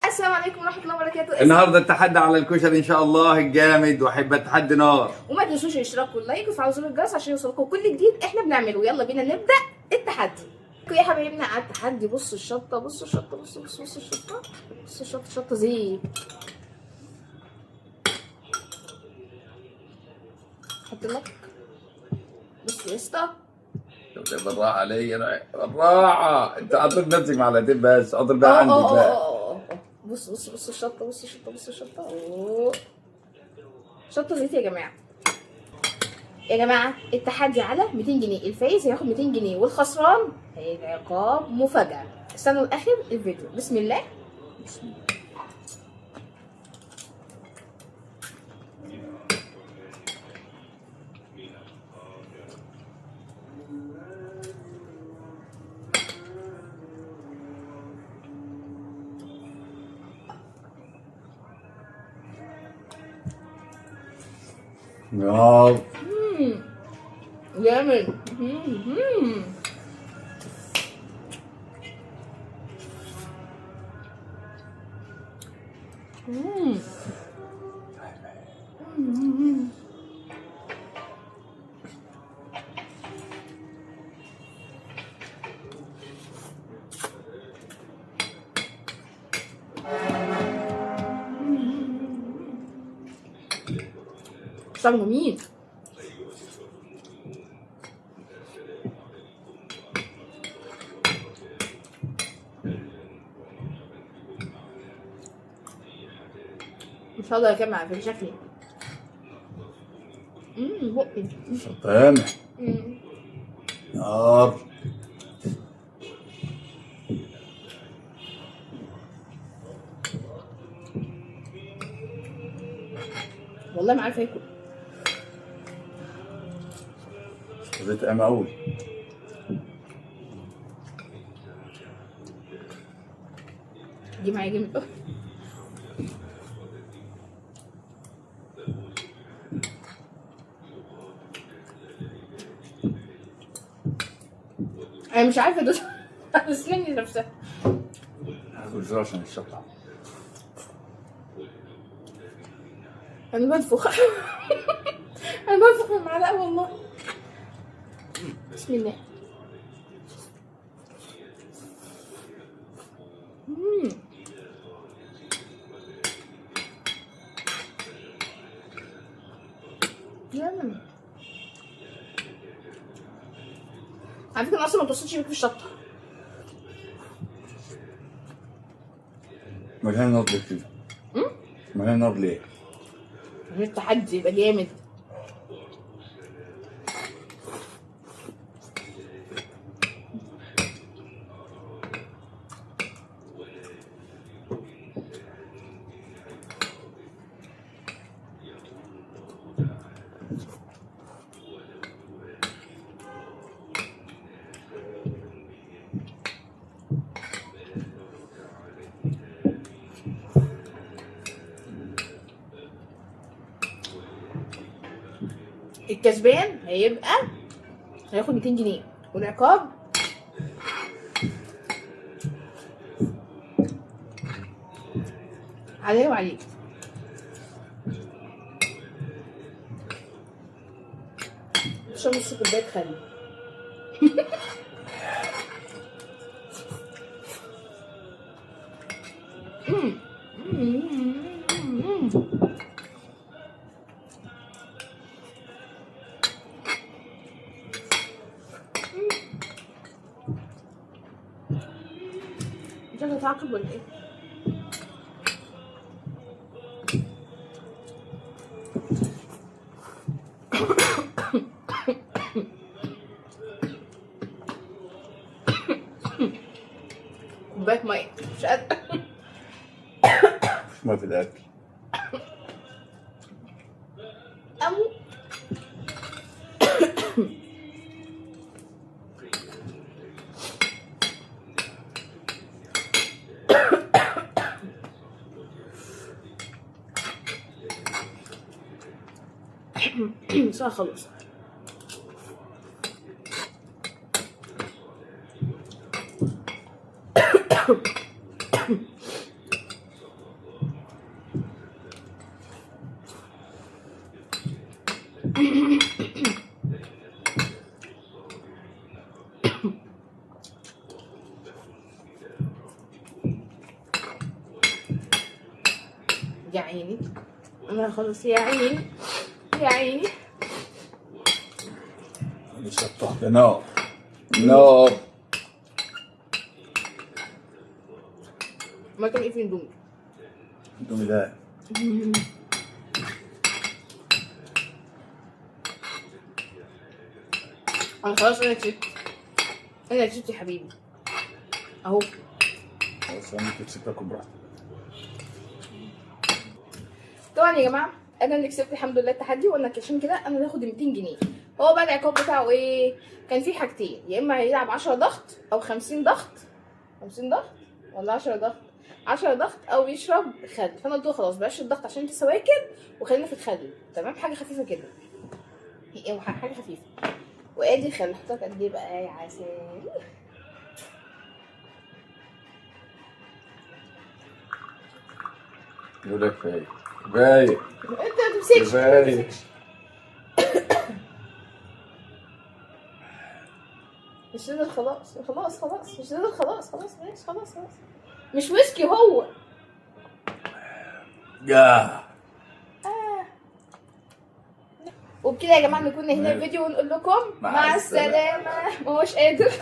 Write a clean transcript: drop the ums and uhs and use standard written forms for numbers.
السلام عليكم ورحمه الله وبركاته. النهارده التحدي على الكشري ان شاء الله الجامد، وهيبقى التحدي نار. وما تنسوش الاشتراك واللايك وتفعلوا زر الجرس عشان يوصلكم كل جديد احنا بنعمله. يلا بينا نبدا التحدي يا حبايبنا على التحدي. بصوا الشطه، بصوا الشطه، بصوا الشطه، بصوا الشطه، شطه زيت. حط لك بص يا اسطى. بالراحه علي، بالراحه. انت اضرب نفسك معلقتين بس، اضرب بقى عندك بقى. بص الشطه، بص الشطه، بص الشطه. اوه شطه زيت يا جماعه. يا جماعه التحدي على 200 جنيه، الفايز هياخد 200 جنيه والخسران هيبقى عقاب مفاجاه. استنوا لاخر الفيديو. بسم الله. بسم الله. نار. جامد. طعم جميل. مش هقدر اكمل في شكلي. بقي سلطانة. نار. والله ما عارفه اكل. زيت قام قوي. دي معايا جامد قوي. انا مش عارفه ادوس اسناني نفسها. هاكل عشان الشطة. انا بنفخ. انا بنفخ بالمعلقه والله. بسم الله. جامد. على فكره انا اصلا ما توصلش بيك في الشطه. مليان نار ليه كده؟ مليان نار ليه؟ عشان التحدي يبقى جامد. الكسبان هياخد 200 جنيه والعقاب عليه وعليك. اشرب نص كوبايه خل. انت هتتعاقب ولا ايه؟ كوبايه ميه مش قادره. مش ما في الاكل. أمو ساعة خلص. يا عيني انا خلاص، يا عيني يا عيني. الشطة نار نار. ما كان ايه في اندومي؟ اندومي ده انا خلاص، انا كسبت، انا كسبت يا حبيبي اهو. خلاص انا كسبت، تاكل براحتك. طبعا يا جماعه انا اللي كسبت الحمد لله التحدي، وقلنا عشان كده انا هاخد 200 جنيه. هو بقى العقاب بتاعه ايه؟ كان في حاجتين، يا اما هيلعب 10 ضغط او 50 ضغط، 50 ضغط ولا 10 ضغط، 10 ضغط او يشرب خل. فانا قلت له خلاص بلاش الضغط عشان انت سواكر، وخلينا في الخل. تمام، حاجه خفيفه كده، حاجه خفيفه. وادي خل، حطيت قد ايه بقى يا عسل؟ يقول لك كفايه كفايه انت ما تمسكش، كفايه. مش نزل خلاص خلاص خلاص، مش نزل خلاص خلاص ماشي خلاص خلاص. مش ويسكي هو. يا وبكده يا جماعه نكون هنا الفيديو، ونقول لكم مع مع السلامه. ما هوش قادر.